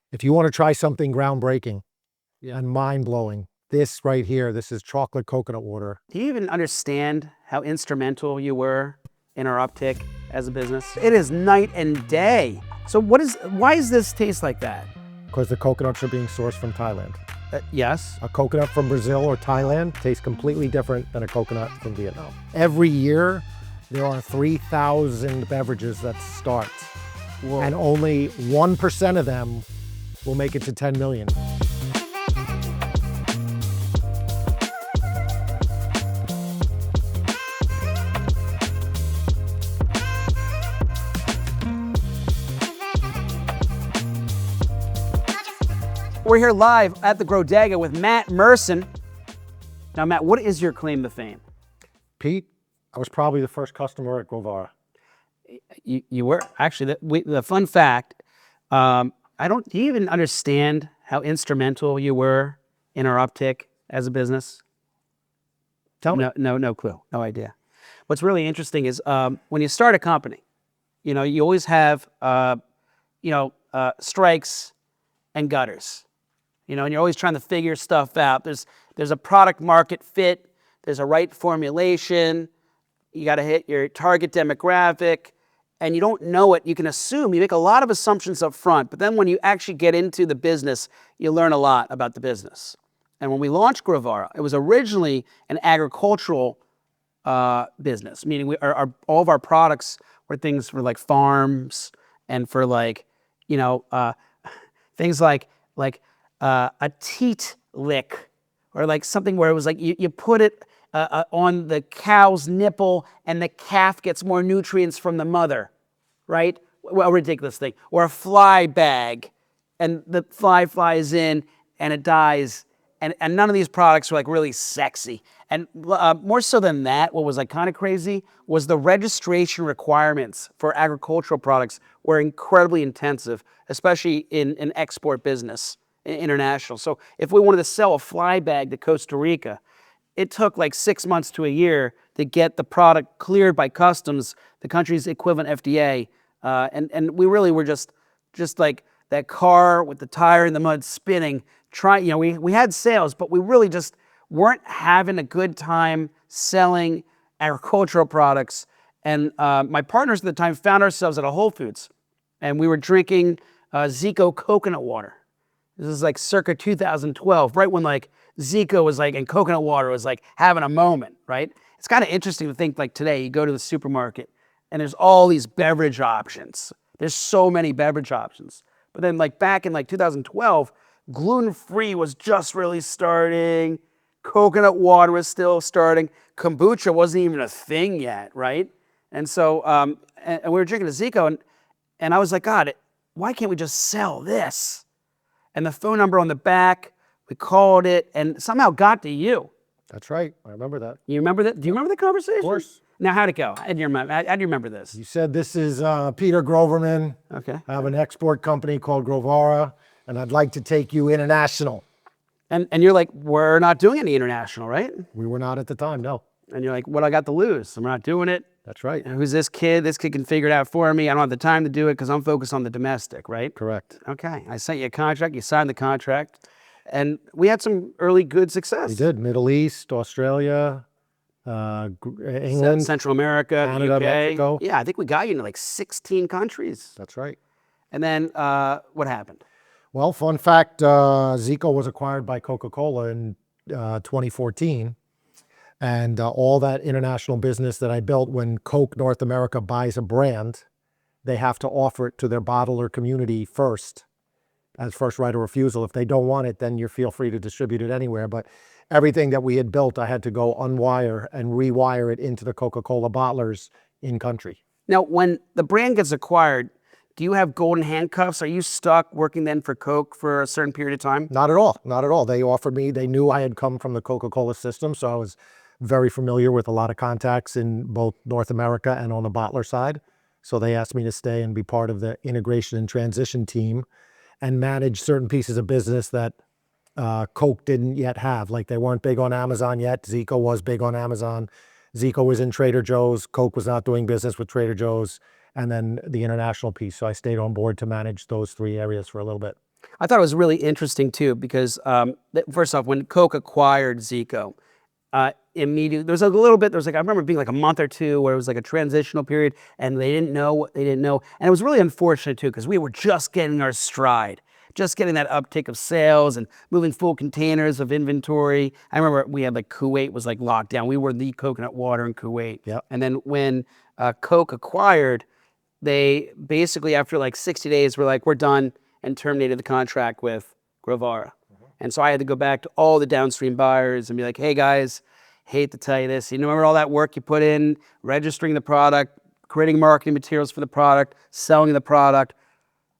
If you want to try something groundbreaking and mind-blowing, this right here, this is chocolate coconut water. Do you even understand how instrumental you were in our uptick as a business? It is night and day. So why does this taste like that? Because the coconuts are being sourced from Thailand. Yes. A coconut from Brazil or Thailand tastes completely different than a coconut from Vietnam. Every year, there are 3,000 beverages that start. Whoa. And only 1% of them will make it to 10 million. We're here live at the Grodega with Matt Merson. Now, Matt, what is your claim to fame? Pete, I was probably the first customer at Grovara. You were. Actually, the fun fact, do you even understand how instrumental you were in our uptick as a business? Tell me. No clue, no idea. What's really interesting is when you start a company, you always have, strikes and gutters. And you're always trying to figure stuff out. There's a product market fit. There's a right formulation. You got to hit your target demographic, and you don't know it. You can assume. You make a lot of assumptions up front, but then when you actually get into the business, you learn a lot about the business. And when we launched Grovara, it was originally an agricultural business, meaning all of our products were things for like farms and for things like a teat lick, or like something where it was like you put it on the cow's nipple and the calf gets more nutrients from the mother, right? Well, ridiculous thing. Or a fly bag and the fly flies in and it dies. And none of these products were like really sexy. And more so than that, what was like kind of crazy was the registration requirements for agricultural products were incredibly intensive, especially in an export business, international. So if we wanted to sell a fly bag to Costa Rica, it took like 6 months to a year to get the product cleared by customs, the country's equivalent FDA. And we really were just like that car with the tire in the mud spinning. We had sales, but we really just weren't having a good time selling agricultural products. And my partners at the time found ourselves at a Whole Foods, and we were drinking Zico coconut water. This is like circa 2012, right when like Zico was like, and coconut water was like having a moment, right? It's kind of interesting to think like today, you go to the supermarket and there's all these beverage options. There's so many beverage options. But then like back in like 2012, gluten-free was just really starting. Coconut water was still starting. Kombucha wasn't even a thing yet, right? And so, and we were drinking a Zico, and I was like, God, why can't we just sell this? And the phone number on the back, we called it, and somehow got to you. That's right. I remember that. You remember that? Do you remember the conversation? Of course. Now, how'd it go? How do you remember this? You said, this is Peter Groverman. Okay. I have an export company called Grovara, and I'd like to take you international. And you're like, we're not doing any international, right? We were not at the time, no. And you're like, what I got to lose? I'm not doing it. That's right. And who's this kid? This kid can figure it out for me. I don't have the time to do it because I'm focused on the domestic, right? Correct. Okay. I sent you a contract. You signed the contract. And we had some early good success. We did. Middle East, Australia, England, Central America, Canada, UK. Mexico. Yeah, I think we got you into like 16 countries. That's right. And then what happened? Well, fun fact, Zico was acquired by Coca-Cola in 2014. And all that international business that I built, when Coke North America buys a brand, they have to offer it to their bottler community first, as first right of refusal. If they don't want it, then you feel free to distribute it anywhere. But everything that we had built, I had to go unwire and rewire it into the Coca-Cola bottlers in country. Now, when the brand gets acquired, do you have golden handcuffs? Are you stuck working then for Coke for a certain period of time? Not at all. Not at all. They offered me, they knew I had come from the Coca-Cola system, so I was very familiar with a lot of contacts in both North America and on the bottler side. So they asked me to stay and be part of the integration and transition team and manage certain pieces of business that Coke didn't yet have. Like they weren't big on Amazon yet. Zico was big on Amazon. Zico was in Trader Joe's. Coke was not doing business with Trader Joe's. And then the international piece. So I stayed on board to manage those three areas for a little bit. I thought it was really interesting too because first off, when Coke acquired Zico, immediately there was a little bit. There was like I remember being like a month or two where it was like a transitional period, and they didn't know what they didn't know, and it was really unfortunate too because we were just getting our stride, just getting that uptick of sales and moving full containers of inventory. I remember we had like Kuwait was like locked down. We were the coconut water in Kuwait. Yep. And then when Coke acquired, they basically after like 60 days were like, we're done, and terminated the contract with Grovara. And so I had to go back to all the downstream buyers and be like, hey guys, hate to tell you this. You remember all that work you put in, registering the product, creating marketing materials for the product, selling the product.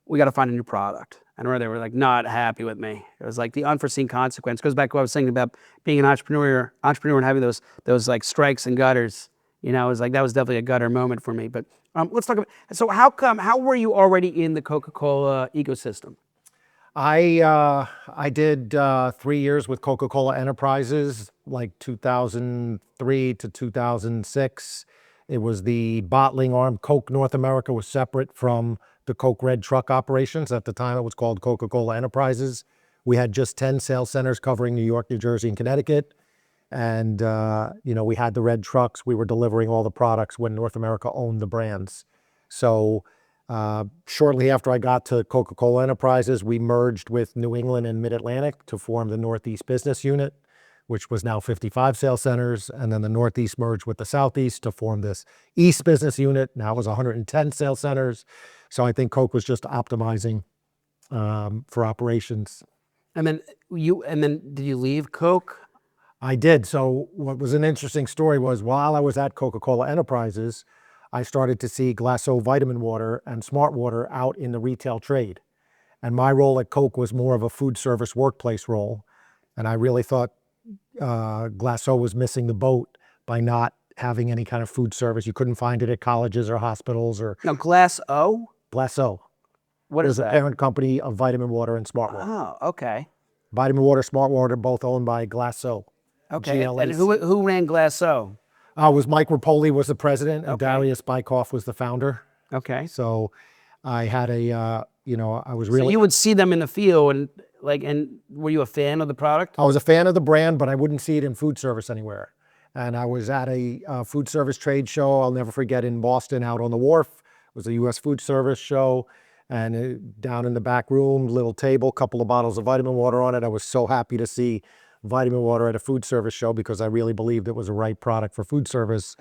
We got to find a new product. And they were like not happy with me. It was like the unforeseen consequence. It goes back to what I was saying about being an entrepreneur and having those like strikes and gutters. You know, it was like that was definitely a gutter moment for me. But let's talk about. So how were you already in the Coca-Cola ecosystem? I did 3 years with Coca-Cola Enterprises, like 2003 to 2006. It was the bottling arm. Coke North America was separate from the Coke Red Truck operations. At the time, it was called Coca-Cola Enterprises. We had just 10 sales centers covering New York, New Jersey, and Connecticut. And, we had the red trucks. We were delivering all the products when North America owned the brands. So shortly after I got to Coca-Cola Enterprises, we merged with New England and Mid-Atlantic to form the Northeast Business Unit, which was now 55 sales centers. And then the Northeast merged with the Southeast to form this East Business Unit. Now it was 110 sales centers. So I think Coke was just optimizing for operations. And then did you leave Coke? I did. So what was an interesting story was while I was at Coca-Cola Enterprises, I started to see Glaceau Vitaminwater and Smartwater out in the retail trade. And my role at Coke was more of a food service workplace role. And I really thought Glaceau was missing the boat by not having any kind of food service. You couldn't find it at colleges or hospitals or Now, Glaceau? Glaceau. What It is was the that? parent company of Vitaminwater and Smartwater. Oh, okay. Vitaminwater, Smartwater, both owned by Glaceau. Okay. And GLAC. who ran Glaceau? Was Mike Rapoli was the president, and Okay. Darius Bykoff was the founder. Okay. So I had I was So really, you would see them in the field and were you a fan of the product? I was a fan of the brand, but I wouldn't see it in food service anywhere. And I was at a food service trade show, I'll never forget, in Boston out on the wharf. It was a U.S. food service show. And down in the back room, little table, couple of bottles of Vitaminwater on it. I was so happy to see Vitaminwater at a food service show because I really believed it was the right product for food service.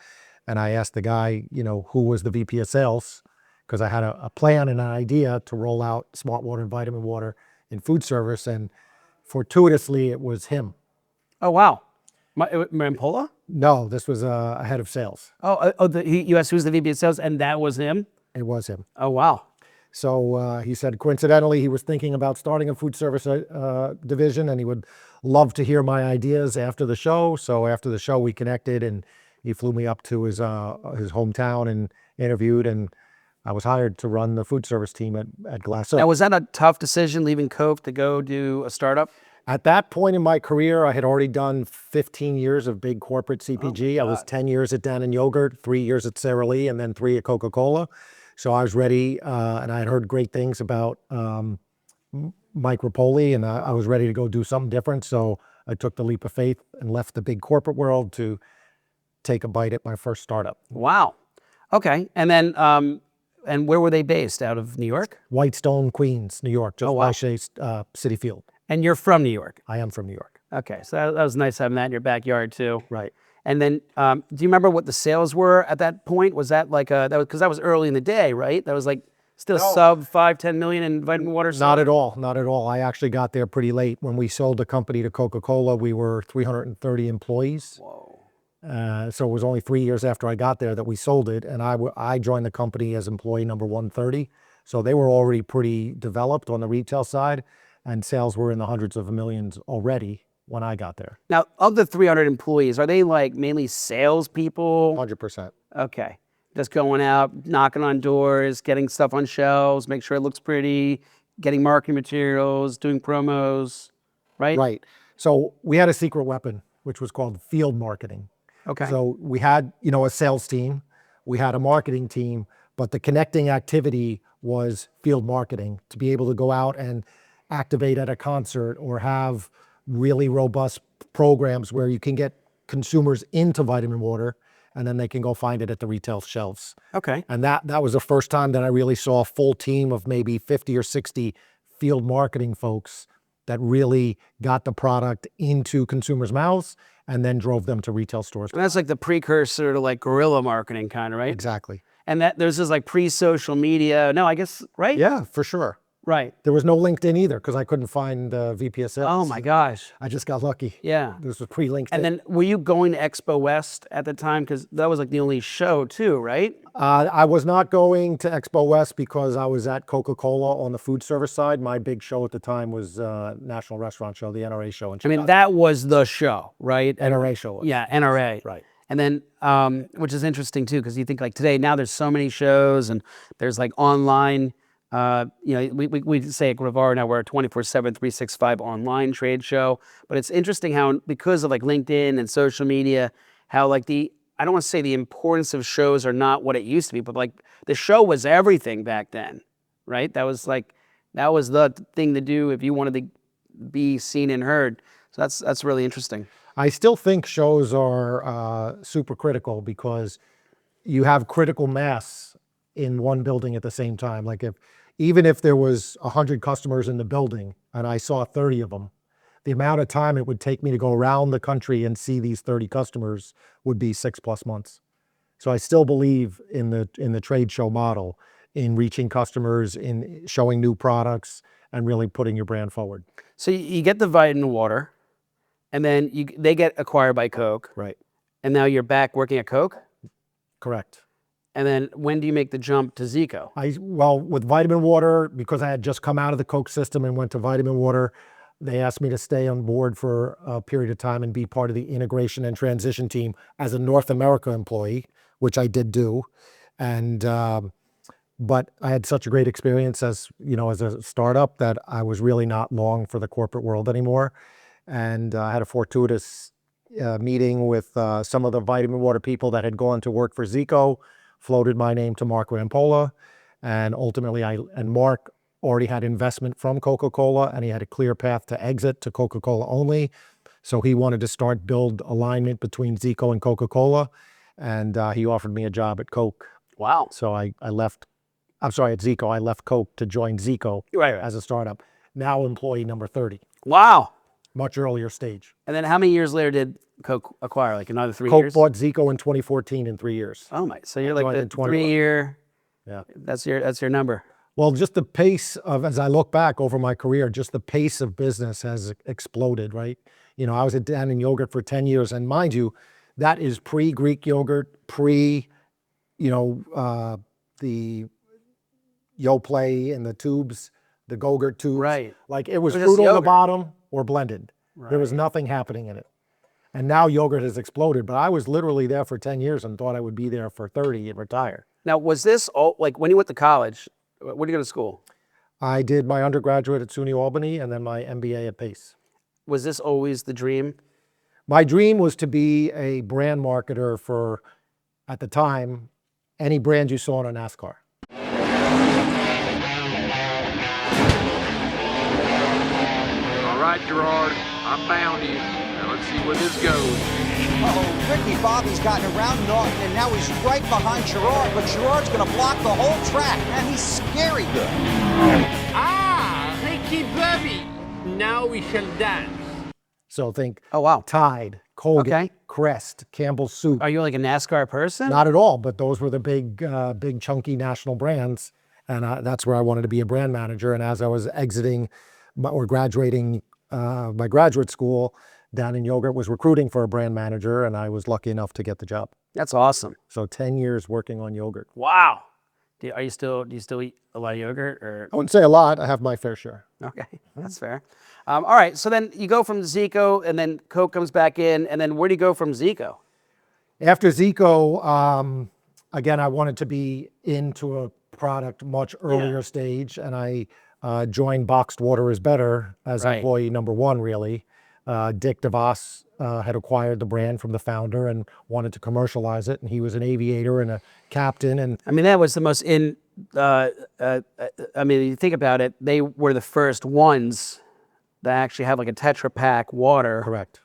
And I asked the guy, who was the VP of sales, because I had a plan and an idea to roll out Smartwater and Vitaminwater in food service. And fortuitously, it was him. Oh, wow. Marampola? No, this was a head of sales. U.S. Who's the VP of sales? And that was him? It was him. Oh, wow. So he said, coincidentally, he was thinking about starting a food service division, and he would love to hear my ideas after the show. So after the show, we connected, and he flew me up to his hometown and interviewed, and I was hired to run the food service team at Glaceau. Now, was that a tough decision leaving Coke to go do a startup? At that point in my career, I had already done 15 years of big corporate CPG. I was 10 years at Dan & Yogurt, 3 years at Sara Lee, and then 3 at Coca-Cola. So I was ready, and I had heard great things about Mike Rapoli, and I was ready to go do something different. So I took the leap of faith and left the big corporate world to take a bite at my first startup. Wow. Okay. And then, and where were they based? Out of New York? Whitestone, Queens, New York, just wow. by Shea City Field. And you're from New York? I am from New York. Okay. So that was nice having that in your backyard too. Right. And then, do you remember what the sales were at that point? Was that like because that was early in the day, right? That was like still sub 5-10 million in Vitaminwater sales? Not at all. Not at all. I actually got there pretty late. When we sold the company to Coca-Cola, we were 330 employees. Whoa. So it was only 3 years after I got there that we sold it. And I joined the company as employee number 130. So they were already pretty developed on the retail side, and sales were in the hundreds of millions already when I got there. Now, of the 300 employees, are they like mainly salespeople? 100%. Okay. Just going out, knocking on doors, getting stuff on shelves, make sure it looks pretty, getting marketing materials, doing promos, right? Right. So we had a secret weapon, which was called field marketing. Okay. So we had, a sales team, we had a marketing team, but the connecting activity was field marketing, to be able to go out and activate at a concert or have really robust programs where you can get consumers into vitamin water and then they can go find it at the retail shelves. Okay. And that was the first time that I really saw a full team of maybe 50 or 60 field marketing folks that really got the product into consumers' mouths and then drove them to retail stores. And that's like the precursor to like guerrilla marketing kind of, right? Exactly. And that there's this like pre-social media. No, I guess, right? Yeah, for sure. Right. There was no LinkedIn either because I couldn't find VP of sales. Oh my gosh. I just got lucky. Yeah. This was pre-LinkedIn. And then were you going to Expo West at the time? Because that was like the only show too, right? I was not going to Expo West because I was at Coca-Cola on the food service side. My big show at the time was National Restaurant Show, the NRA show in I Chicago. mean, that was the show, right? NRA show. Yeah, NRA. Right. And then, which is interesting too, because you think like today, now there's so many shows and there's like online, we say at Grovara now we're a 24/7, 365 online trade show. But it's interesting how, because of like LinkedIn and social media, how like I don't want to say the importance of shows are not what it used to be, but like the show was everything back then, right? That was the thing to do if you wanted to be seen and heard. So that's really interesting. I still think shows are super critical because you have critical mass in one building at the same time. Like even if there was 100 customers in the building and I saw 30 of them, the amount of time it would take me to go around the country and see these 30 customers would be 6+ months. So I still believe in the trade show model, in reaching customers, in showing new products, and really putting your brand forward. So you get the Vitaminwater, and then they get acquired by Coke. Right. And now you're back working at Coke? Correct. And then when do you make the jump to Zico? Well, with Vitaminwater, because I had just come out of the Coke system and went to Vitaminwater, they asked me to stay on board for a period of time and be part of the integration and transition team as a North America employee, which I did do. And but I had such a great experience as a startup that I was really not long for the corporate world anymore. And I had a fortuitous meeting with some of the Vitaminwater people that had gone to work for Zico, floated my name to Mark Rampolla, and ultimately Mark already had investment from Coca-Cola and he had a clear path to exit to Coca-Cola only. So he wanted to build alignment between Zico and Coca-Cola, and he offered me a job at Coke. Wow. So I left, at Zico, I left Coke to join Zico as a startup. Now employee number 30. Wow. Much earlier stage. And then how many years later did Coke acquire? Like another 3 Coke years? bought Zico in 2014 in 3 years. Oh my! So you're like the 21. 3-year. Yeah. That's your number. Well, just the pace of, as I look back over my career, just the pace of business has exploded, right? I was at Dannon Yogurt for 10 years, and mind you, that is pre-Greek yogurt, the Yoplait and the tubes, the Go-Gurt tubes. Right. Like it was It was fruit just on the yogurt. bottom or blended. Right. There was nothing happening in it. And now yogurt has exploded, but I was literally there for 10 years and thought I would be there for 30 and retire. Now, was this all like when you went to college? Where did you go to school? I did my undergraduate at SUNY Albany and then my MBA at Pace. Was this always the dream? My dream was to be a brand marketer for, at the time, any brand you saw on a NASCAR. All right, Gerard, I found you. Now let's see where this goes. Oh, Ricky Bobby's gotten around Norton, and now he's right behind Gerard, but Gerard's going to block the whole track. Man, he's scary good. Ah, Ricky Bobby. Now we shall dance. So think Oh wow. Tide, Colgate, Okay. Crest, Campbell's Soup. Are you like a NASCAR person? Not at all, but those were the big chunky national brands. And that's where I wanted to be a brand manager. And as I was exiting or graduating my graduate school, Dannon Yogurt was recruiting for a brand manager, and I was lucky enough to get the job. That's awesome. So 10 years working on yogurt. Wow. Do you still eat a lot of yogurt or? I wouldn't say a lot. I have my fair share. Okay, that's fair. All right, so then you go from Zico, and then Coke comes back in, and then where do you go from Zico? After Zico, again, I wanted to be into a product much earlier stage, and I joined Boxed Water is Better as employee number 1, really. Dick DeVos had acquired the brand from the founder and wanted to commercialize it, and he was an aviator and a captain. And I mean, that was the most I mean, you think about it, they were the first ones that actually have like a Tetra Pak water. Correct.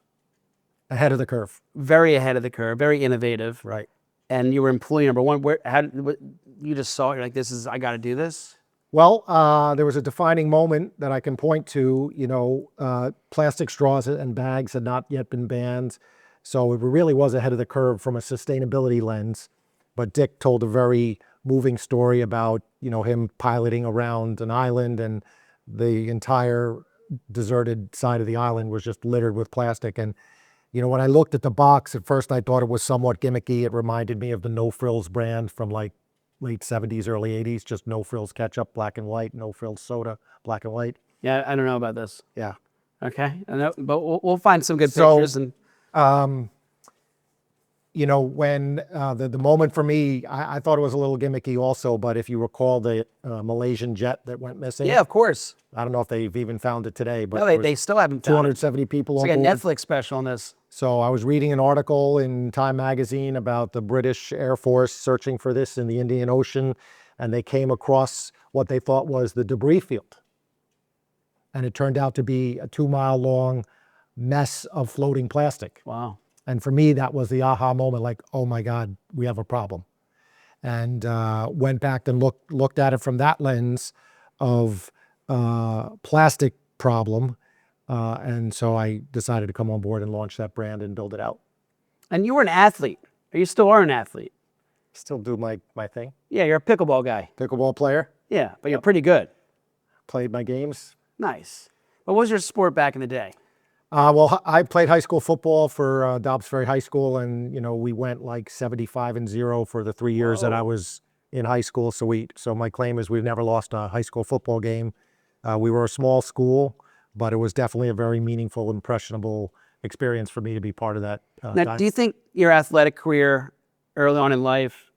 Ahead of the curve. Very ahead of the curve, very innovative. Right. And you were employee number one. You just saw it, you're like, I got to do this? Well, there was a defining moment that I can point to. Plastic straws and bags had not yet been banned. So it really was ahead of the curve from a sustainability lens. But Dick told a very moving story about, him piloting around an island, and the entire deserted side of the island was just littered with plastic. And, when I looked at the box, at first I thought it was somewhat gimmicky. It reminded me of the No Frills brand from like late 70s, early 80s, just No Frills ketchup, black and white, No Frills soda, black and white. Yeah, I don't know about this. Yeah. Okay, I know, but we'll find some good pictures. And when the moment for me, I thought it was a little gimmicky also, but if you recall the Malaysian jet that went missing. yeah, of course. I don't know if they've even found it today, but No, they still haven't found it. 270 people It's on like a board. Netflix special on this. So I was reading an article in Time magazine about the British Air Force searching for this in the Indian Ocean, and they came across what they thought was the debris field. And it turned out to be a 2-mile long mess of floating plastic. Wow. And for me, that was the aha moment, like, oh my God, we have a problem. And went back and looked at it from that lens of plastic problem. And so I decided to come on board and launch that brand and build it out. And you were an athlete, or you still are an athlete. Still do my thing. Yeah, you're a pickleball guy. Pickleball player. Yeah, but you're pretty good. Played my games. Nice. What was your sport back in the day? Well, I played high school football for Dobbs Ferry High School, and we went like 75-0 for the 3 years that I was in high school. So my claim is we've never lost a high school football game. We were a small school, but it was definitely a very meaningful, impressionable experience for me to be part of that. Now, time. do you think your athletic career early on in life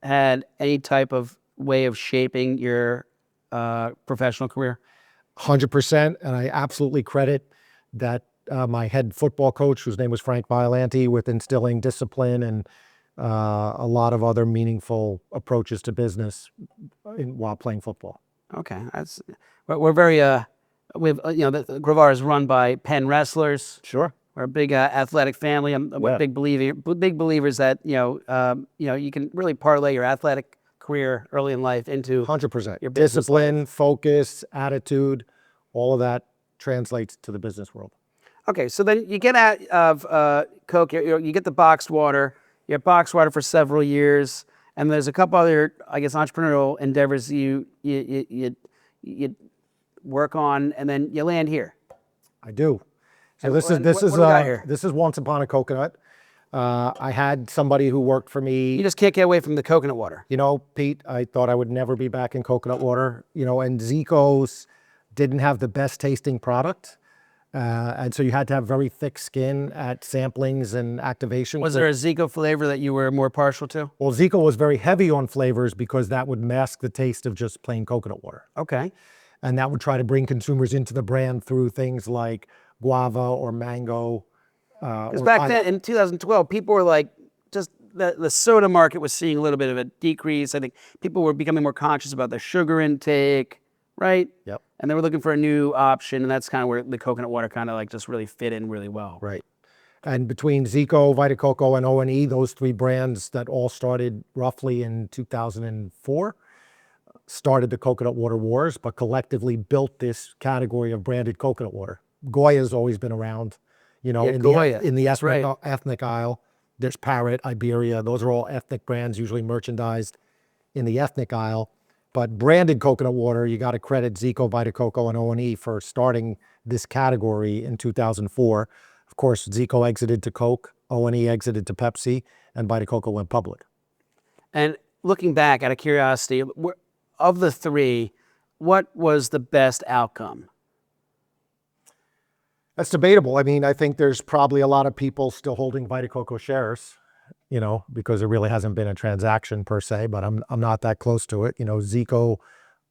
had any type of way of shaping your professional career? 100%, and I absolutely credit that my head football coach, whose name was Frank Biolanti, with instilling discipline and a lot of other meaningful approaches to business while playing football. Okay, we're very the Grovara is run by Penn wrestlers. Sure. We're a big athletic family. I'm a big believers that you can really parlay your athletic career early in life into 100%. your business Discipline, life. focus, attitude, all of that translates to the business world. Okay, so then you get out of Coke, you get the boxed water. You have boxed water for several years, and there's a couple other, I guess, entrepreneurial endeavors you work on, and then you land here. I do. So And this what do we got here? is Once Upon a Coconut. I had somebody who worked for me. You just can't get away from the coconut water. Pete, I thought I would never be back in coconut water. And Zico's didn't have the best tasting product. And so you had to have very thick skin at samplings and activation. Was there a Zico flavor that you were more partial to? Well, Zico was very heavy on flavors because that would mask the taste of just plain coconut water. Okay. And that would try to bring consumers into the brand through things like guava or mango. Because back then, in 2012, people were like, just the soda market was seeing a little bit of a decrease. I think people were becoming more conscious about their sugar intake, right? Yep. And they were looking for a new option, and that's kind of where the coconut water kind of like just really fit in really well. Right. And between Zico, Vita Coco, and O&E, those three brands that all started roughly in 2004, started the coconut water wars, but collectively built this category of branded coconut water. Goya's always been around, Goya. in the That's right. ethnic aisle. There's Parrot, Iberia. Those are all ethnic brands, usually merchandised in the ethnic aisle. But branded coconut water, you got to credit Zico, Vita Coco, and O&E for starting this category in 2004. Of course, Zico exited to Coke, O&E exited to Pepsi, and Vita Coco went public. And looking back, out of curiosity, of the three, what was the best outcome? That's debatable. I mean, I think there's probably a lot of people still holding Vita Coco shares, because it really hasn't been a transaction per se, but I'm not that close to it. Zico,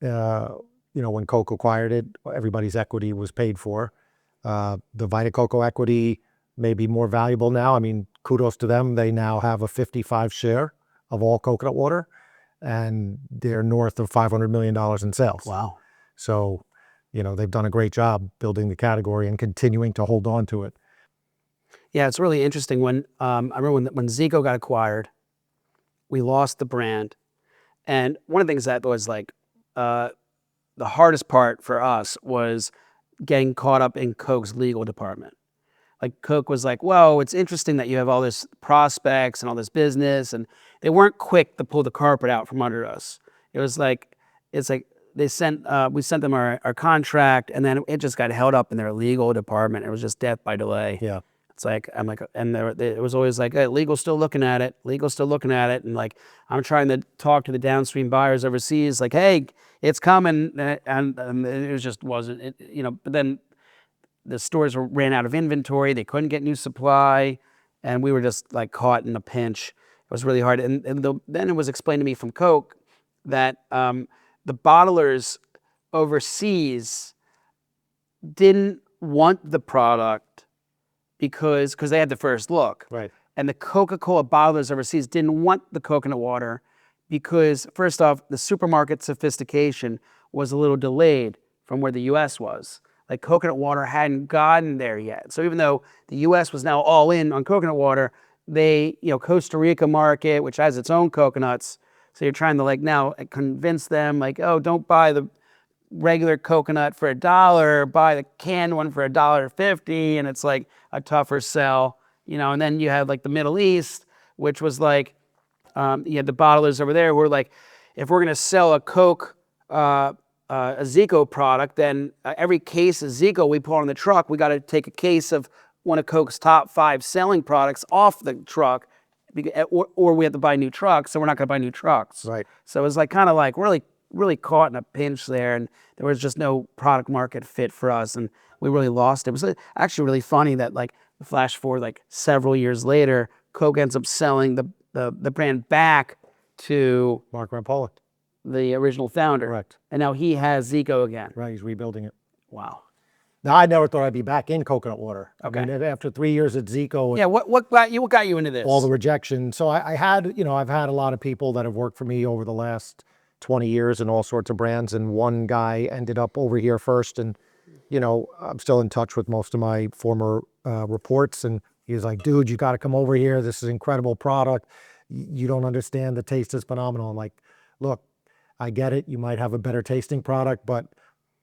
when Coke acquired it, everybody's equity was paid for. The Vita Coco equity may be more valuable now. I mean, kudos to them. They now have a 55 share of all coconut water. and they're north of $500 million in sales. Wow. So, they've done a great job building the category and continuing to hold on to it. Yeah, it's really interesting. When I remember when Zico got acquired, we lost the brand. And one of the things that was like the hardest part for us was getting caught up in Coke's legal department. Like Coke was like, whoa, it's interesting that you have all this prospects and all this business. And they weren't quick to pull the carpet out from under us. It's like we sent them our contract, and then it just got held up in their legal department. It was just death by delay. Yeah. It's like, and it was always like, hey, legal's still looking at it. And like, I'm trying to talk to the downstream buyers overseas, like, hey, it's coming. And it just wasn't, but then the stores ran out of inventory. They couldn't get new supply. And we were just like caught in a pinch. It was really hard. And then it was explained to me from Coke that the bottlers overseas didn't want the product because they had the first look. Right. And the Coca-Cola bottlers overseas didn't want the coconut water because, first off, the supermarket sophistication was a little delayed from where the U.S. was. Like, coconut water hadn't gotten there yet. So even though the U.S. was now all in on coconut water, Costa Rica market, which has its own coconuts, so you're trying to like now convince them like, oh, don't buy the regular coconut for $1, buy the canned one for $1.50, and it's like a tougher sell, And then you have like the Middle East, which was like, you had the bottlers over there who were like, if we're gonna sell a Coke, a Zico product, then every case of Zico we put on the truck, we got to take a case of one of Coke's top 5 selling products off the truck, or we have to buy new trucks, so we're not gonna buy new trucks. Right. So it was like kind of like really caught in a pinch there, and there was just no product market fit for us, and we really lost it. It was actually really funny that like flash forward like several years later, Coke ends up selling the brand back to Mark Rampolla. the original founder. Correct. And now he has Zico again. Right, he's rebuilding it. Wow. Now, I never thought I'd be back in coconut water. Okay. I mean, after 3 years at Zico, Yeah, what got you into this? all the rejection. So I've had a lot of people that have worked for me over the last 20 years in all sorts of brands. And one guy ended up over here first. And, I'm still in touch with most of my former reports. And he was like, dude, you got to come over here. This is an incredible product. You don't understand. The taste is phenomenal. I'm like, look, I get it. You might have a better tasting product. But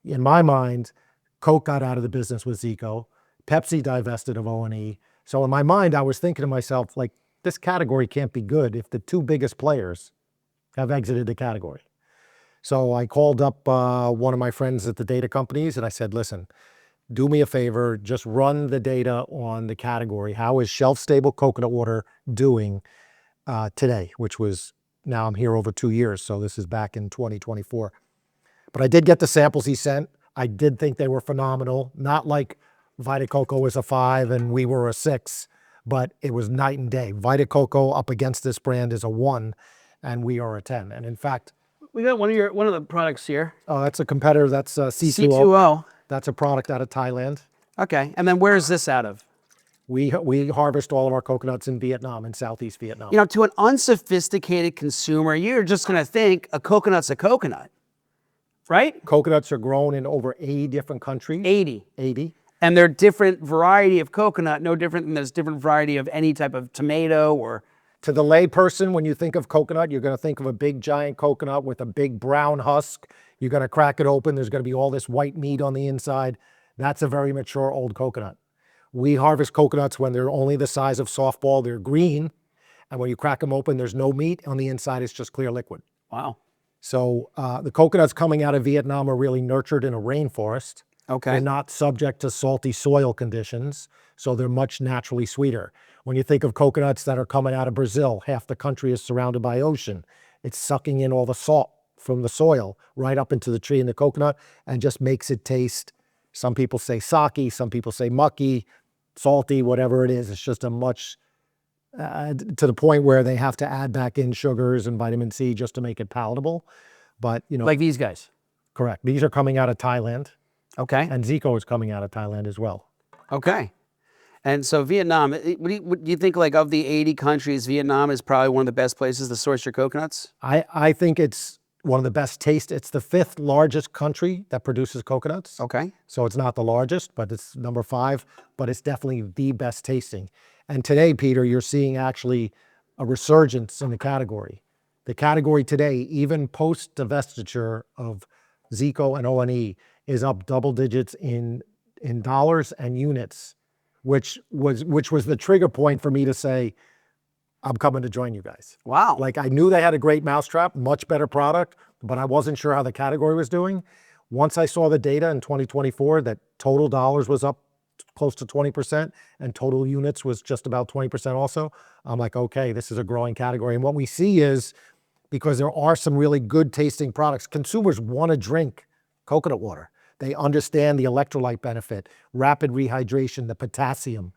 in my mind, Coke got out of the business with Zico. Pepsi divested of O&E. So in my mind, I was thinking to myself, like, this category can't be good if the 2 biggest players have exited the category. So I called up one of my friends at the data companies and I said, listen, do me a favor, just run the data on the category. How is shelf-stable coconut water doing today? Which was, now I'm here over 2 years, so this is back in 2024. But I did get the samples he sent. I did think they were phenomenal. Not like Vita Coco was a 5 and we were a 6, but it was night and day. Vita Coco up against this brand is a 1 and we are a 10. And in fact, we got one of the products here. oh, that's a competitor. That's C2O. C2O. That's a product out of Thailand. Okay, and then where is this out of? We harvest all of our coconuts in Vietnam, in Southeast Vietnam. To an unsophisticated consumer, you're just gonna think a coconut's a coconut, right? Coconuts are grown in over 80 different countries. 80. And they're different variety of coconut, no different than there's different variety of any type of tomato or... To the lay person, when you think of coconut, you're going to think of a big giant coconut with a big brown husk. You're going to crack it open. There's going to be all this white meat on the inside. That's a very mature old coconut. We harvest coconuts when they're only the size of softball. They're green. And when you crack them open, there's no meat. On the inside, it's just clear liquid. Wow. So the coconuts coming out of Vietnam are really nurtured in a rainforest. Okay. They're not subject to salty soil conditions, so they're much naturally sweeter. When you think of coconuts that are coming out of Brazil, half the country is surrounded by ocean. It's sucking in all the salt from the soil right up into the tree in the coconut and just makes it taste, some people say sake, some people say mucky, salty, whatever it is. It's just a much, to the point where they have to add back in sugars and vitamin C just to make it palatable. But, Like these guys. Correct. These are coming out of Thailand. Okay. And Zico is coming out of Thailand as well. Okay. And so Vietnam, what do you think, like, of the 80 countries, Vietnam is probably one of the best places to source your coconuts? I think it's one of the best taste. It's the 5th largest country that produces coconuts. Okay. So it's not the largest, but it's number 5, but it's definitely the best tasting. And today, Peter, you're seeing actually a resurgence in the category. The category today, even post divestiture of Zico and O&E, is up double digits in dollars and units, which was the trigger point for me to say, I'm coming to join you guys. Wow. Like, I knew they had a great mousetrap, much better product, but I wasn't sure how the category was doing. Once I saw the data in 2024 that total dollars was up close to 20% and total units was just about 20% also, I'm like, okay, this is a growing category. And what we see is, because there are some really good tasting products, consumers want to drink coconut water. They understand the electrolyte benefit, rapid rehydration, the potassium,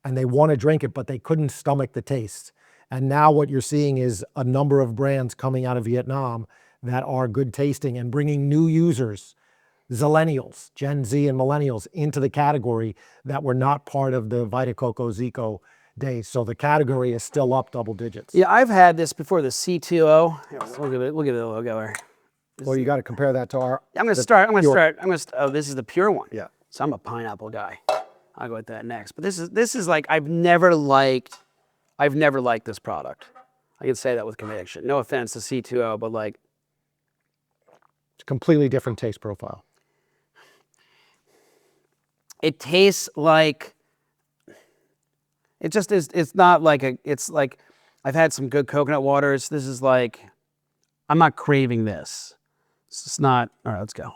and they want to drink it, but they couldn't stomach the taste. And now what you're seeing is a number of brands coming out of Vietnam that are good tasting and bringing new users, Zillennials, Gen Z and millennials, into the category that were not part of the Vita Coco Zico days. So the category is still up double digits. Yeah, I've had this before, the C2O. Here, we'll give it a logo here. Well, you got to compare that to our... I'm going to start. Oh, this is the pure one. Yeah. So I'm a pineapple guy. I'll go with that next. But this is like, I've never liked this product. I can say that with conviction. No offense to C2O, but like, It's a completely different taste profile. it tastes like, it just is, it's not like it's like, I've had some good coconut waters. This is like, I'm not craving this. It's just not, all right, let's go.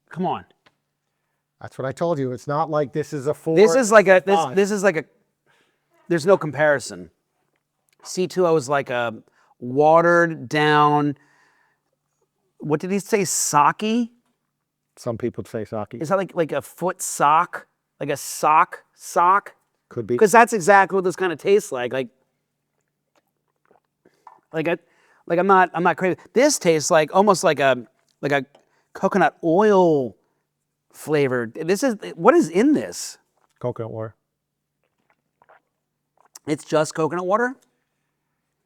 Come on. That's what I told you. It's not like this is a 4. This is like a, five. this is like a, there's no comparison. C2O is like a watered down, what did he say, sake? Some people say sake. Is that like a foot sock? Like a sock? Could be. Because that's exactly what this kind of tastes like. I'm not crazy. This tastes like almost like a coconut oil flavored. What is in this? Coconut water. It's just coconut water?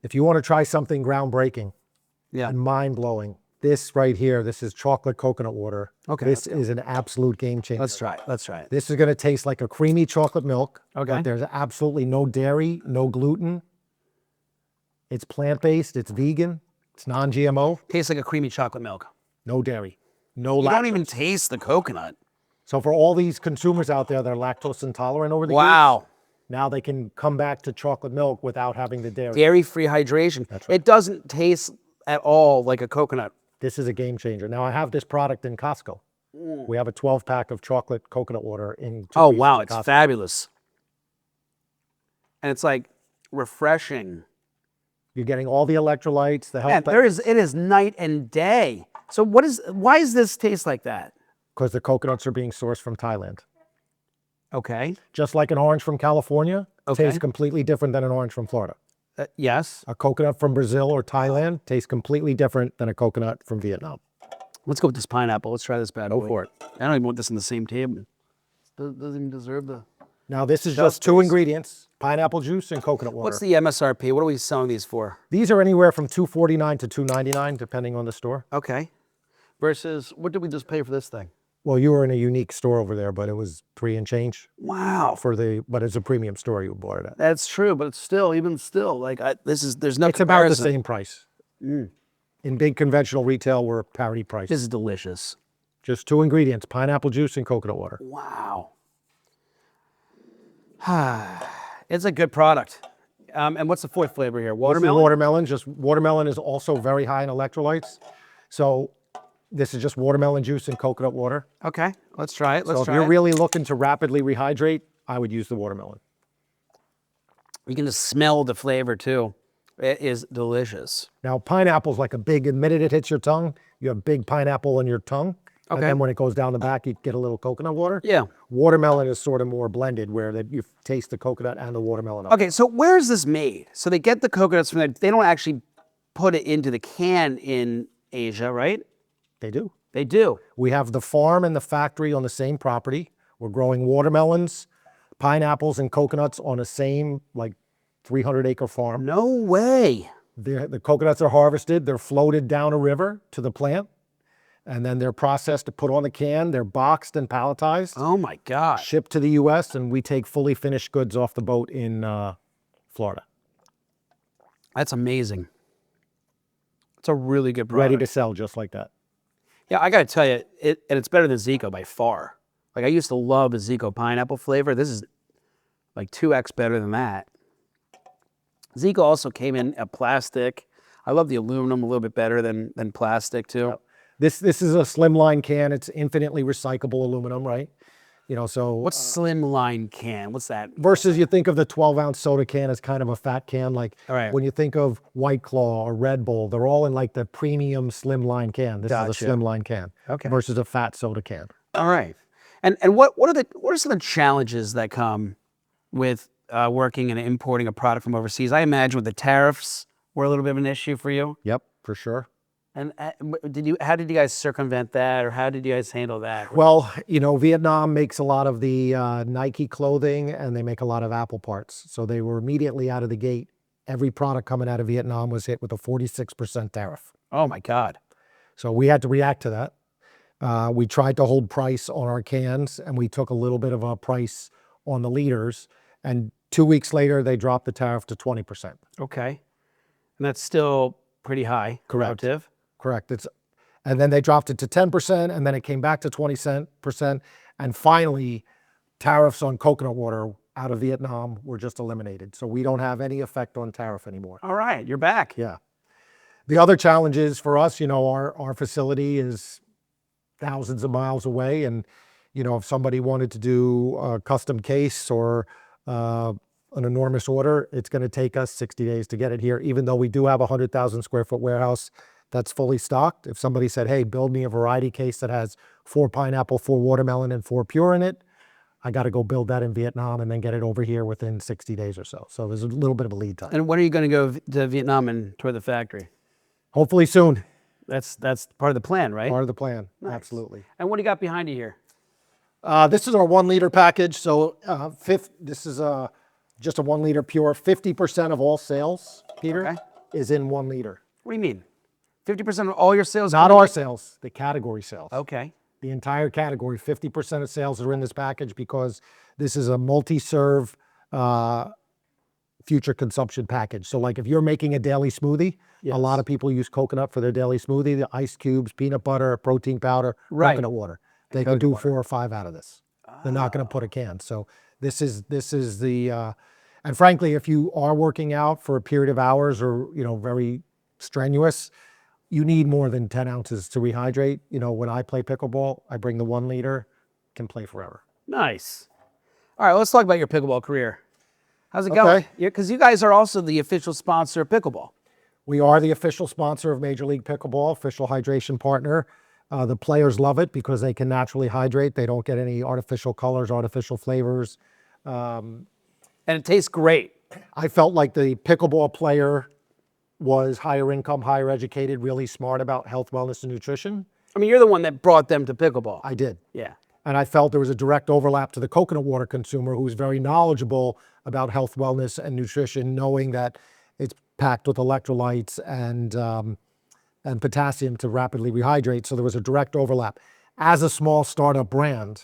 If you want to try something groundbreaking Yeah. and mind-blowing, this right here, this is chocolate coconut water. Okay, This let's go. is an absolute game changer. Let's try it. Let's try it. This is going to taste like a creamy chocolate milk. Okay. But there's absolutely no dairy, no gluten. It's plant-based, it's vegan, it's non-GMO, Tastes like a creamy chocolate milk. no dairy, no You lactose. don't even taste the coconut. So for all these consumers out there that are lactose intolerant over the years, Wow. now they can come back to chocolate milk without having the dairy. Dairy-free hydration. That's right. It doesn't taste at all like a coconut. This is a game changer. Now I have this product in Costco. We have a 12-pack of chocolate coconut water in 2 Oh, pieces wow. in It's Costco. fabulous. And it's like refreshing. You're getting all the electrolytes, the Man, health, it is night and day. So why does this taste like that? because the coconuts are being sourced from Thailand. Okay. Just like an orange from California Okay. tastes completely different than an orange from Florida. Yes. A coconut from Brazil or Thailand tastes completely different than a coconut from Vietnam. Let's go with this pineapple. Let's try this bad boy. Go for it. I don't even want this in the same table. Doesn't even deserve the... Now this is just 2 ingredients, pineapple juice and coconut water. What's the MSRP? What are we selling these for? These are anywhere from $2.49 to $2.99 depending on the store. Okay. Versus, what did we just pay for this thing? Well, you were in a unique store over there, but it was 3 and change Wow. but it's a premium store you bought it at. That's true, but it's still, like, there's no It's about the comparison. same price. In big conventional retail, we're parity price. This is delicious. Just 2 ingredients, pineapple juice and coconut water. Wow. It's a good product. And what's the fourth flavor here? This is Watermelon? watermelon. Just watermelon is also very high in electrolytes. So this is just watermelon juice and coconut water. Okay, let's try it. So if you're really looking to rapidly rehydrate, I would use the watermelon. You can just smell the flavor too. It is delicious. Now, pineapple's like a big, the minute it hits your tongue, you have big pineapple in your tongue. And Okay. then when it goes down the back, you get a little coconut water. Yeah. Watermelon is sort of more blended where you taste the coconut and the watermelon. Okay, so where is this made? So they get the coconuts from there. They don't actually put it into the can in Asia, right? They do. They do. We have the farm and the factory on the same property. We're growing watermelons, pineapples, and coconuts on the same, like, 300-acre farm. No way. The coconuts are harvested. They're floated down a river to the plant, and then they're processed to put on the can. They're boxed and palletized, Oh my God. shipped to the U.S., and we take fully finished goods off the boat in Florida. That's amazing. It's a really good product. Ready to sell just like that. Yeah, I got to tell you, and it's better than Zico by far. Like, I used to love the Zico pineapple flavor. This is like 2x better than that. Zico also came in a plastic. I love the aluminum a little bit better than plastic too. This is a slimline can. It's infinitely recyclable aluminum, right? You know, so What's slim line can? What's that? versus you think of the 12-ounce soda can as kind of a fat can. Like All right. when you think of White Claw or Red Bull, they're all in like the premium slimline can. This is Gotcha. a slimline can Okay. versus a fat soda can. All right. And what are some of the challenges that come with working and importing a product from overseas? I imagine with the tariffs were a little bit of an issue for you. Yep, for sure. And how did you guys circumvent that, or how did you guys handle that? Well, you know, Vietnam makes a lot of the Nike clothing, and they make a lot of Apple parts. So they were immediately out of the gate. Every product coming out of Vietnam was hit with a 46% tariff. Oh my God. So we had to react to that. We tried to hold price on our cans, and we took a little bit of a price on the liters. And 2 weeks later, they dropped the tariff to 20%. Okay. And that's still pretty high. Correct. Relative. Correct. And then they dropped it to 10%, and then it came back to 20%. And finally, tariffs on coconut water out of Vietnam were just eliminated. So we don't have any effect on tariff anymore. All right, you're back. Yeah. The other challenge is for us, you know, our facility is thousands of miles away. And, you know, if somebody wanted to do a custom case or an enormous order, it's going to take us 60 days to get it here, even though we do have a 100,000 square foot warehouse that's fully stocked. If somebody said, hey, build me a variety case that has 4 pineapple, 4 watermelon, and 4 pure in it, I got to go build that in Vietnam and then get it over here within 60 days or so. So there's a little bit of a lead time. And when are you going to go to Vietnam and tour the factory? Hopefully soon. That's part of the plan, right? Part of the plan. Nice. Absolutely. And what do you got behind you here? This is our 1 liter package. So this is just a 1 liter pure. 50% of all sales, Peter, Okay. is in 1 liter. What do you mean? 50% of all your sales? Not our sales, the category sales. Okay. The entire category, 50% of sales are in this package because this is a multi-serve future consumption package. So like if you're making a daily smoothie, a lot of people use coconut for their daily smoothie, the ice cubes, peanut butter, protein powder, Right. coconut water. They can do 4 or 5 out of this. They're not going to put a can. So this is the, and frankly, if you are working out for a period of hours or, you know, very strenuous, you need more than 10 ounces to rehydrate. You know, when I play pickleball, I bring the 1 liter, can play forever. Nice. All right, let's talk about your pickleball career. How's it going? Okay. Because you guys are also the official sponsor of pickleball. We are the official sponsor of Major League Pickleball, official hydration partner. The players love it because they can naturally hydrate. They don't get any artificial colors, artificial flavors. And it tastes great. I felt like the pickleball player was higher income, higher educated, really smart about health, wellness, and nutrition. I mean, you're the one that brought them to pickleball. I did. Yeah. And I felt there was a direct overlap to the coconut water consumer who's very knowledgeable about health, wellness, and nutrition, knowing that it's packed with electrolytes and potassium to rapidly rehydrate. So there was a direct overlap. As a small startup brand,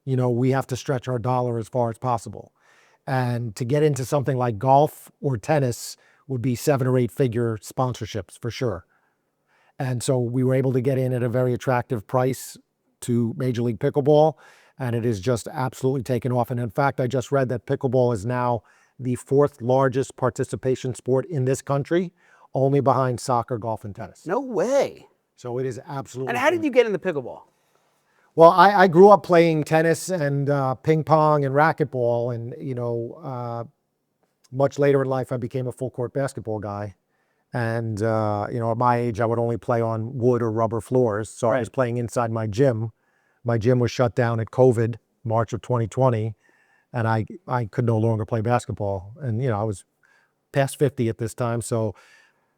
you know, we have to stretch our dollar as far as possible. And to get into something like golf or tennis would be 7 or 8 figure sponsorships for sure. And so we were able to get in at a very attractive price to Major League Pickleball, and it is just absolutely taken off. And in fact, I just read that pickleball is now the 4th largest participation sport in this country, only behind soccer, golf, and tennis. No way. So it is absolutely. And how did you get into pickleball? Well, I grew up playing tennis and ping pong and racquetball, and you know, much later in life, I became a full court basketball guy. And, you know, at my age, I would only play on wood or rubber floors. So I was playing inside my gym. My gym was shut down at COVID, March of 2020. And I could no longer play basketball. And, you know, I was past 50 at this time. So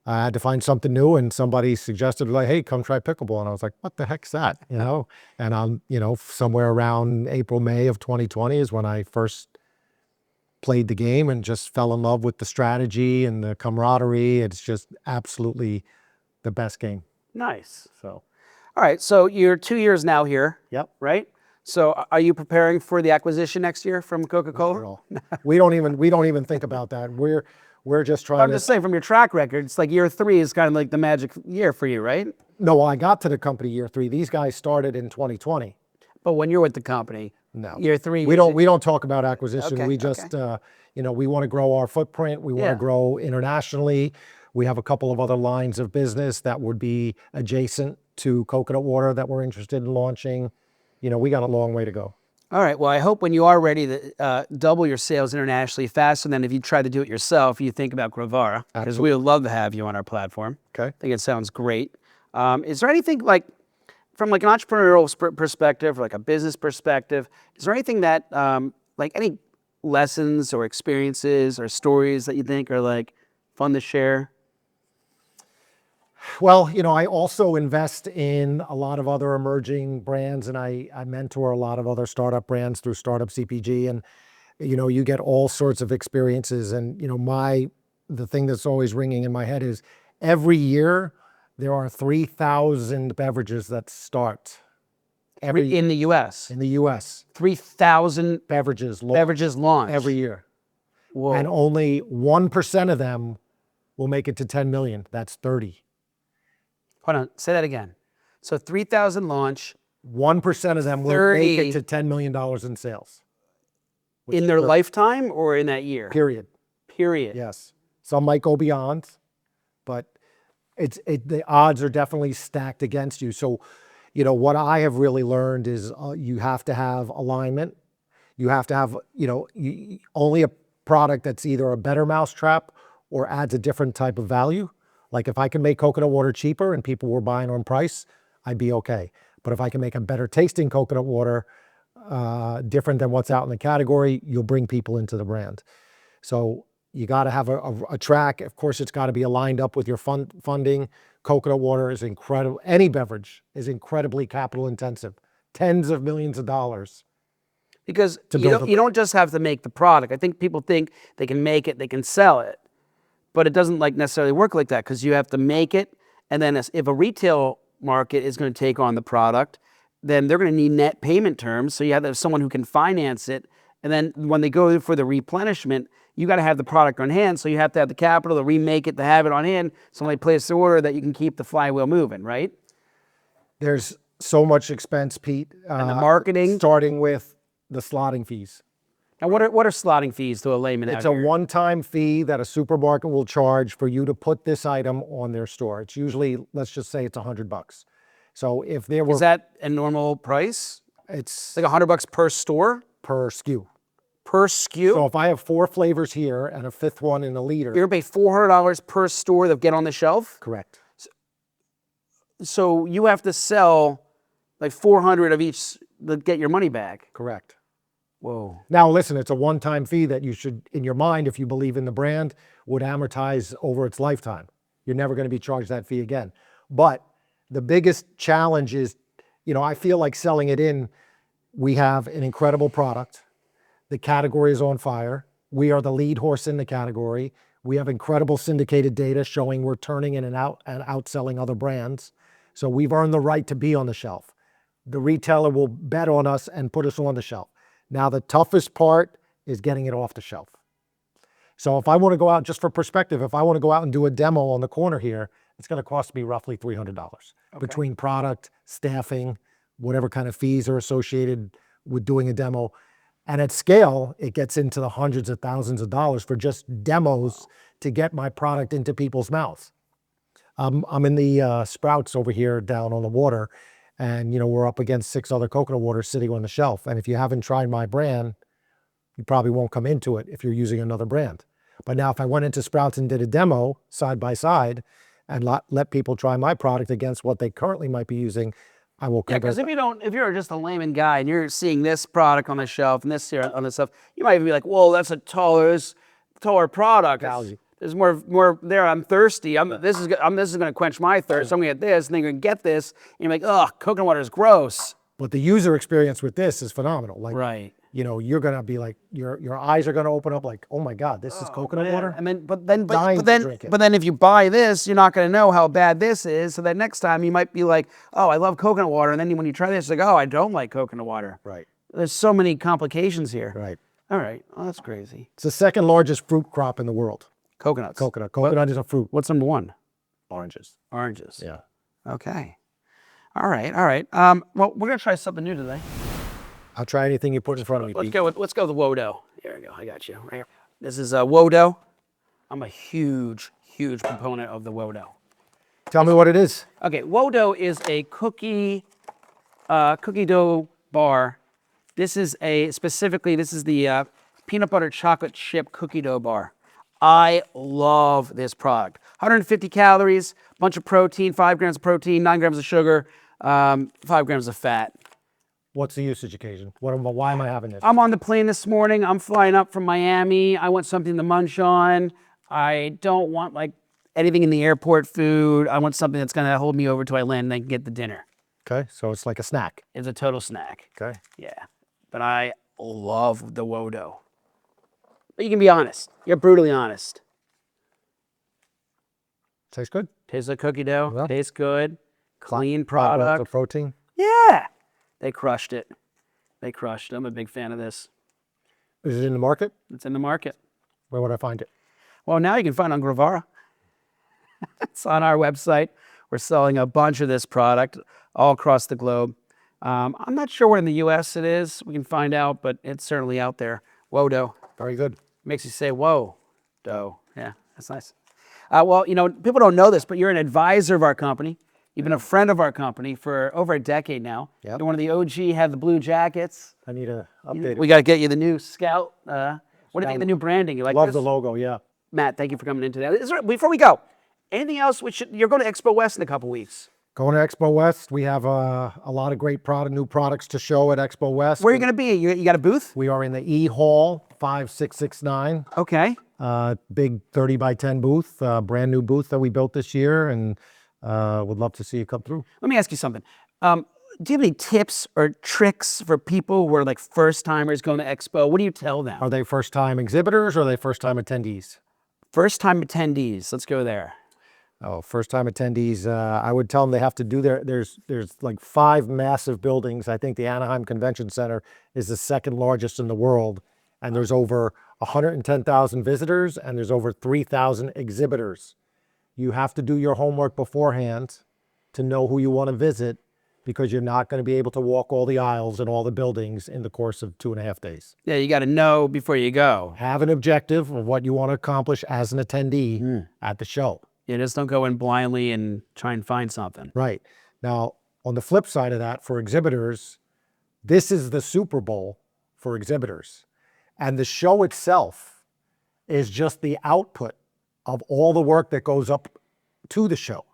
I had to find something new, and somebody suggested, like, hey, come try pickleball. And I was like, what the heck's that? You know? And somewhere around April, May of 2020 is when I first played the game and just fell in love with the strategy and the camaraderie. It's just absolutely the best game. Nice. So, All right, so you're 2 years now here. yep. Right? So are you preparing for the acquisition next year from Coca-Cola? We don't even think about that. We're just trying I'm to. just saying from your track record, it's like year 3 is kind of like the magic year for you, right? No, well, I got to the company year 3. These guys started in 2020. But when you're with the company, No. year 3. We don't talk about acquisition. Okay, We just we want to grow our footprint. We want Yeah. to grow internationally. We have a couple of other lines of business that would be adjacent to coconut water that we're interested in launching. We got a long way to go. All right. Well, I hope when you are ready to double your sales internationally faster than if you try to do it yourself, you think about Grovara, because we would love to have you on our platform. Okay. I think it sounds great. Is there anything like, from like an entrepreneurial perspective, or like a business perspective, is there anything that, like any lessons or experiences or stories that you think are like fun to share? Well, I also invest in a lot of other emerging brands, and I mentor a lot of other startup brands through Startup CPG, and you get all sorts of experiences. And the thing that's always ringing in my head is every year there are 3,000 beverages that start In the U.S. in the U.S. 3,000 Beverages launched every year, Whoa. and only 1% of them will make it to 10 million. That's 30. Hold on, say that again. So 3,000 launch 1% of them will 30 make it to $10 million in sales. in their lifetime or in that year? Period. Period. Yes. Some might go beyond, but the odds are definitely stacked against you. So, what I have really learned is you have to have alignment. You have to have, only a product that's either a better mousetrap or adds a different type of value. Like if I can make coconut water cheaper and people were buying on price, I'd be okay. But if I can make a better tasting coconut water, different than what's out in the category, you'll bring people into the brand. So you got to have a track. Of course, it's got to be aligned up with your funding. Coconut water is incredible. Any beverage is incredibly capital intensive, tens of millions of dollars. Because you don't just have to make the product. I think people think they can make it, they can sell it. But it doesn't necessarily work like that, because you have to make it, and then if a retail market is going to take on the product, then they're going to need net payment terms. So you have to have someone who can finance it, and then when they go for the replenishment, you got to have the product on hand. So you have to have the capital to remake it, to have it on hand, so when they place the order, that you can keep the flywheel moving, right? There's so much expense, Pete. And the marketing, starting with the slotting fees. Now, what are slotting fees to a layman? It's a one-time fee that a supermarket will charge for you to put this item on their store. It's usually, let's just say it's $100. So if there were... Is that a normal price? It's like $100 per store? Per SKU. Per SKU? So if I have 4 flavors here and a 5th one in a liter... You're going to pay $400 per store that get on the shelf? Correct. So you have to sell like 400 of each to get your money back? Correct. Whoa. Now, listen, it's a one-time fee that you should, in your mind, if you believe in the brand, would amortize over its lifetime. You're never going to be charged that fee again. But the biggest challenge is, I feel like selling it in, we have an incredible product. The category is on fire. We are the lead horse in the category. We have incredible syndicated data showing we're turning in and outselling other brands. So we've earned the right to be on the shelf. The retailer will bet on us and put us on the shelf. Now, the toughest part is getting it off the shelf. So if I want to go out, just for perspective, if I want to go out and do a demo on the corner here, it's going to cost me roughly $300 between product, staffing, whatever kind of fees are associated with doing a demo. And at scale, it gets into the hundreds of thousands of dollars for just demos to get my product into people's mouths. I'm in the Sprouts over here down on the water, and we're up against 6 other coconut waters sitting on the shelf. And if you haven't tried my brand, you probably won't come into it if you're using another brand. But now if I went into Sprouts and did a demo side by side and let people try my product against what they currently might be using, I will come. Yeah, because if you're just a layman guy and you're seeing this product on the shelf and this here on this stuff, you might even be like, "Whoa, that's a taller product." There's more there. I'm thirsty. This is going to quench my thirst. So I'm going to get this, and then you're going to get this. And you're like, oh, coconut water is gross. But the user experience with this is phenomenal. Like, Right. you know, you're gonna be like, your eyes are gonna open up like, oh my God, this is coconut water. And then, Dying to drink it. but then if you buy this, you're not going to know how bad this is. So that next time you might be like, oh, I love coconut water. And then when you try this, it's like, oh, I don't like coconut water. Right. There's so many complications here. Right. All right. Oh, that's crazy. It's the second largest fruit crop in the world. Coconuts. Coconut is a fruit. What's number one? Oranges. Oranges. Yeah. Okay. All right. Well, we're going to try something new today. I'll try anything you put in front of me. Let's Pete. go with Wodo. Here we go. I got you right here. This is Wodo. I'm a huge proponent of the Wodo. Tell me what it is. Okay, Wodo is a cookie dough bar. This is the peanut butter chocolate chip cookie dough bar. I love this product. 150 calories, bunch of protein, 5 grams of protein, 9 grams of sugar, 5 grams of fat. What's the usage occasion? Why am I having this? I'm on the plane this morning. I'm flying up from Miami. I want something to munch on. I don't want like anything in the airport food. I want something that's gonna hold me over till I land and I can get the dinner. Okay, so it's like a snack. It's a total snack. Okay. Yeah, but I love the Wodo. But you can be honest. You're brutally honest. Tastes good. Tastes like cookie dough. Yeah. Tastes good. Clean Lots product. of protein. Yeah. They crushed it. I'm a big fan of this. Is it in the market? It's in the market. Where would I find it? Well, now you can find it on Grovara. It's on our website. We're selling a bunch of this product all across the globe. I'm not sure where in the U.S. it is. We can find out, but it's certainly out there. Wodo. Very good. Makes you say, whoa, dough. Yeah, that's nice. Well, you know, people don't know this, but you're an advisor of our company. You've been a friend of our company for over a decade now. Yep. You're one of the OG, had the blue jackets. I need to update We it. got to get you the new Scout. What do you think of the new branding? You like Love this? the logo, yeah. Matt, thank you for coming in today. Before we go, anything else? You're going to Expo West in a couple weeks. Going to Expo West. We have a lot of great new products to show at Expo West. Where are you going to be? You got a booth? We are in the E Hall 5669. Okay. Big 30 by 10 booth, brand new booth that we built this year, and would love to see you come through. Let me ask you something. Do you have any tips or tricks for people who are like first timers going to Expo? What do you tell them? Are they first time exhibitors or are they first time attendees? First time attendees. Let's go there. Oh, first time attendees, I would tell them they have to do there's like 5 massive buildings. I think the Anaheim Convention Center is the second largest in the world. And there's over 110,000 visitors and there's over 3,000 exhibitors. You have to do your homework beforehand to know who you want to visit, because you're not going to be able to walk all the aisles and all the buildings in the course of 2.5 days. Yeah, you got to know before you go. Have an objective of what you want to accomplish as an attendee at the show. Yeah, just don't go in blindly and try and find something. Right. Now, on the flip side of that, for exhibitors, this is the Super Bowl for exhibitors. And the show itself is just the output of all the work that goes up to the show.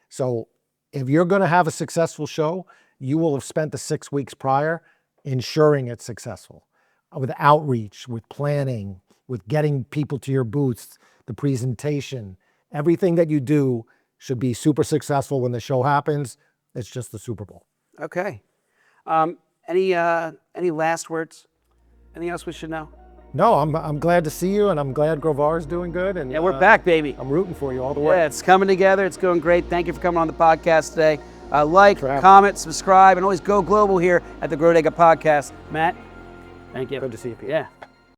So if you're going to have a successful show, you will have spent the 6 weeks prior ensuring it's successful with outreach, with planning, with getting people to your booths, the presentation. Everything that you do should be super successful when the show happens. It's just the Super Bowl. Okay. Any last words? Anything else we should know? No, I'm glad to see you, and I'm glad Grovara is doing good. And Yeah, we're back, baby. I'm rooting for you all the way. Yeah, it's coming together. It's going great. Thank you for coming on the podcast today. Like, Travis. comment, subscribe, and always go global here at the Grodega Podcast. Matt, thank you. Good to see you, Pete. Yeah.